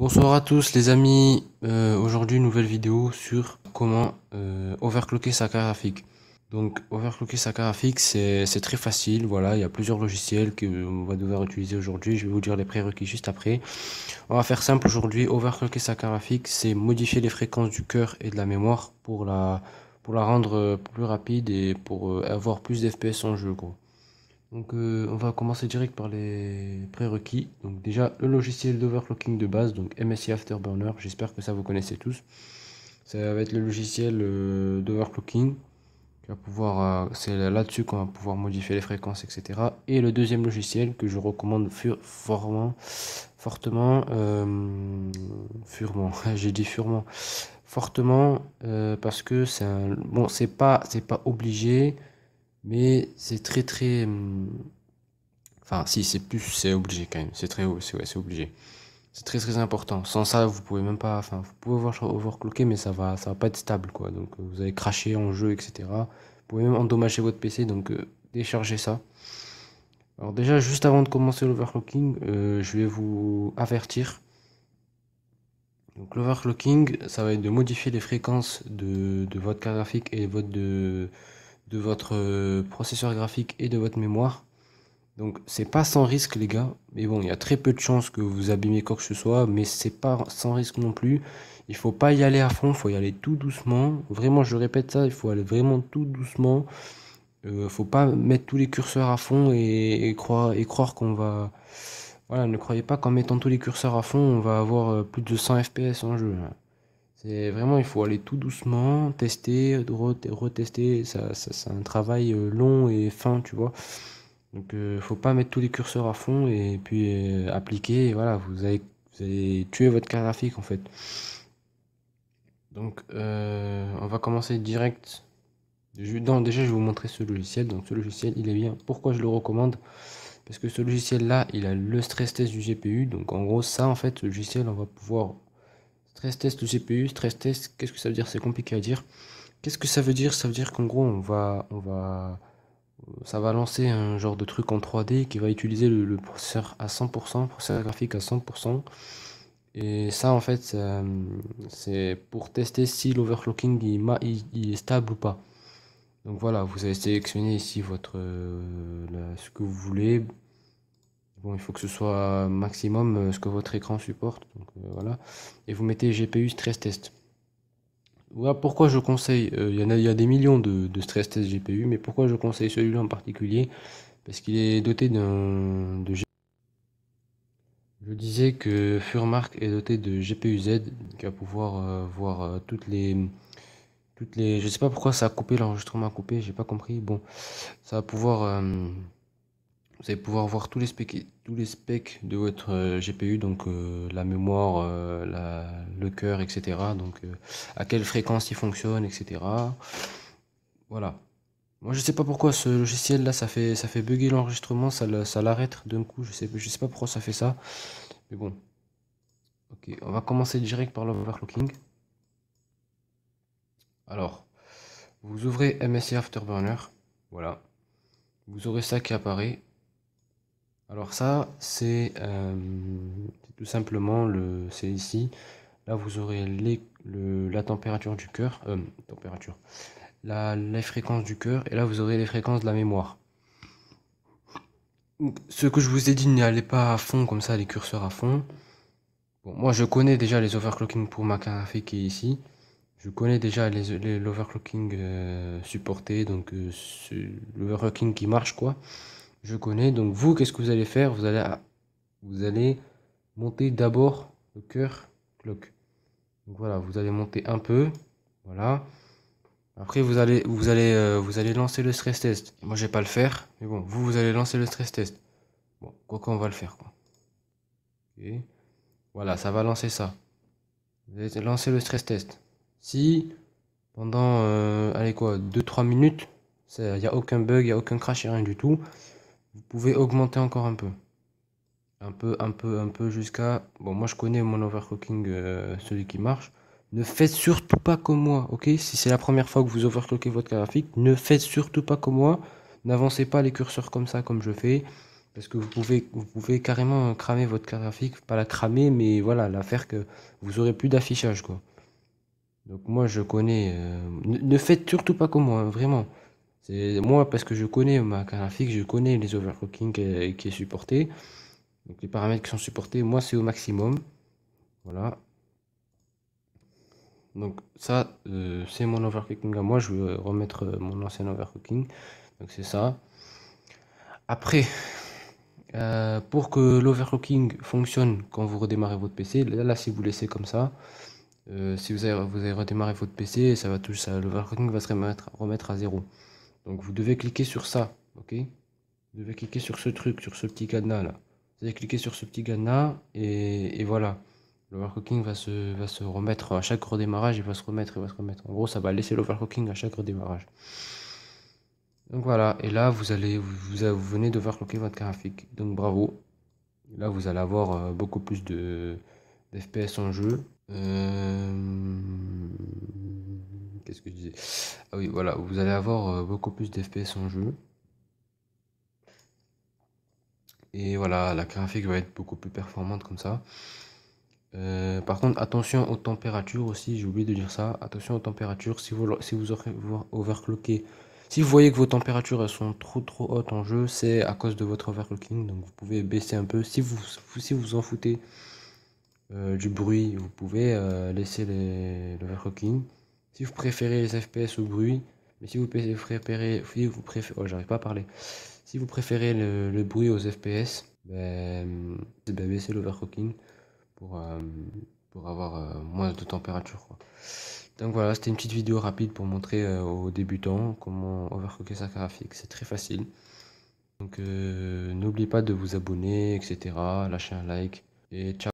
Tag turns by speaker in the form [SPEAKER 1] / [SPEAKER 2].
[SPEAKER 1] Bonsoir à tous les amis. Aujourd'hui nouvelle vidéo sur comment overclocker sa carte graphique. Donc overclocker sa carte graphique c'est très facile, voilà, il y a plusieurs logiciels que on va devoir utiliser aujourd'hui. Je vais vous dire les prérequis juste après. On va faire simple aujourd'hui. Overclocker sa carte graphique, c'est modifier les fréquences du cœur et de la mémoire pour la rendre plus rapide et pour avoir plus d'FPS en jeu, gros. Donc on va commencer direct par les prérequis. Donc déjà le logiciel d'overclocking de base, donc MSI Afterburner, j'espère que ça vous connaissez tous. Ça va être le logiciel d'overclocking qui va pouvoir, c'est là-dessus qu'on va pouvoir modifier les fréquences, etc. Et le deuxième logiciel que je recommande fortement, j'ai dit furement, fortement parce que bon, c'est pas obligé, mais c'est très enfin, si, c'est obligé quand même. Ouais, c'est obligé. C'est très important. Sans ça, vous pouvez même pas, enfin, vous pouvez overclocker, mais ça va pas être stable, quoi. Donc, vous allez cracher en jeu, etc. Vous pouvez même endommager votre PC, donc déchargez ça. Alors déjà, juste avant de commencer l'overclocking, je vais vous avertir. Donc, l'overclocking, ça va être de modifier les fréquences de votre carte graphique et de votre processeur graphique et de votre mémoire. Donc c'est pas sans risque les gars, mais bon, il y a très peu de chances que vous abîmez quoi que ce soit, mais c'est pas sans risque non plus. Il faut pas y aller à fond, il faut y aller tout doucement. Vraiment, je répète ça, il faut aller vraiment tout doucement. Faut pas mettre tous les curseurs à fond et croire qu'on va. Voilà, ne croyez pas qu'en mettant tous les curseurs à fond, on va avoir plus de 100 FPS en jeu, hein. C'est vraiment, il faut aller tout doucement, tester, retester. C'est un travail long et fin, tu vois. Donc, faut pas mettre tous les curseurs à fond et puis appliquer. Et voilà, vous allez tuer votre carte graphique en fait. Donc, on va commencer direct. Non, déjà, je vais vous montrer ce logiciel. Donc, ce logiciel, il est bien. Pourquoi je le recommande? Parce que ce logiciel-là, il a le stress test du GPU. Donc, en gros, ça, en fait, ce logiciel, on va pouvoir stress test le GPU. Stress test, qu'est-ce que ça veut dire? C'est compliqué à dire. Qu'est-ce que ça veut dire? Ça veut dire qu'en gros, ça va lancer un genre de truc en 3D qui va utiliser le processeur à 100%, processeur graphique à 100%. Et ça, en fait, c'est pour tester si l'overclocking il est stable ou pas. Donc voilà, vous allez sélectionner ici ce que vous voulez. Bon, il faut que ce soit maximum ce que votre écran supporte. Donc voilà. Et vous mettez GPU stress test. Voilà pourquoi je conseille, il y a des millions de stress test GPU, mais pourquoi je conseille celui-là en particulier? Parce qu'il est doté de Je disais que Furmark est doté de GPU-Z qui va pouvoir voir je sais pas pourquoi ça a coupé, l'enregistrement a coupé, j'ai pas compris. Bon, ça va pouvoir, vous allez pouvoir voir tous les specs de votre GPU, donc la mémoire, le cœur, etc. Donc à quelle fréquence il fonctionne, etc. Voilà. Moi, je sais pas pourquoi ce logiciel là, ça fait bugger l'enregistrement, ça l'arrête d'un coup. Je sais pas pourquoi ça fait ça, mais bon. Ok, on va commencer direct par l'overclocking. Alors, vous ouvrez MSI Afterburner, voilà. Vous aurez ça qui apparaît. Alors ça, c'est tout simplement c'est ici. Là, vous aurez la température du cœur, les fréquences du cœur, et là, vous aurez les fréquences de la mémoire. Donc, ce que je vous ai dit, n'allez pas à fond comme ça, les curseurs à fond. Bon, moi, je connais déjà les overclocking pour ma carte graphique qui est ici. Je connais déjà l'overclocking supporté, donc l'overclocking qui marche quoi. Je connais. Donc vous, qu'est-ce que vous allez faire? Vous allez monter d'abord le cœur clock. Donc voilà, vous allez monter un peu. Voilà. Après vous allez lancer le stress test. Moi je vais pas le faire, mais bon, vous allez lancer le stress test. Bon, quoi qu'on va le faire quoi. Ok. Voilà, ça va lancer ça. Vous allez lancer le stress test. Si pendant, allez quoi, 2-3 minutes, il n'y a aucun bug, il n'y a aucun crash, il n'y a rien du tout. Vous pouvez augmenter encore un peu. Un peu jusqu'à... Bon, moi je connais mon overclocking, celui qui marche. Ne faites surtout pas comme moi, ok? Si c'est la première fois que vous overclockez votre graphique, ne faites surtout pas comme moi. N'avancez pas les curseurs comme ça, comme je fais. Parce que vous pouvez carrément cramer votre carte graphique, pas la cramer, mais voilà, la faire que vous aurez plus d'affichage, quoi. Donc moi je connais, ne faites surtout pas comme moi, hein, vraiment. C'est moi parce que je connais ma carte graphique, je connais les overclocking qui est supporté. Donc les paramètres qui sont supportés, moi c'est au maximum. Voilà. Donc ça, c'est mon overclocking à moi. Je vais remettre mon ancien overclocking. Donc c'est ça. Après, pour que l'overclocking fonctionne quand vous redémarrez votre PC, là si vous laissez comme ça, si vous avez redémarré votre PC, ça va tout ça, l'overclocking va se remettre à zéro. Donc vous devez cliquer sur ça, ok? Vous devez cliquer sur ce truc, sur ce petit cadenas là. Vous allez cliquer sur ce petit cadenas et voilà. L'overclocking va se remettre à chaque redémarrage, il va se remettre. En gros, ça va laisser l'overclocking à chaque redémarrage. Donc voilà, et là vous venez d'overclocker votre graphique. Donc bravo. Là vous allez avoir beaucoup plus de d'FPS en jeu. Qu'est-ce que je disais? Ah oui, voilà, vous allez avoir beaucoup plus d'FPS en jeu. Et voilà, la graphique va être beaucoup plus performante comme ça. Par contre, attention aux températures aussi, j'ai oublié de dire ça. Attention aux températures, si vous overclockez, si vous voyez que vos températures elles sont trop hautes en jeu, c'est à cause de votre overclocking. Donc vous pouvez baisser un peu. Si vous en foutez du bruit, vous pouvez laisser l'overclocking. Si vous préférez les FPS au bruit, mais oh, j'arrive pas à parler. Si vous préférez le bruit aux FPS, baissez l'overclocking pour, euh, pour avoir moins de température, quoi. Donc voilà, c'était une petite vidéo rapide pour montrer aux débutants comment overclocker sa graphique. C'est très facile. Donc n'oubliez pas de vous abonner, etc. Lâchez un like et ciao.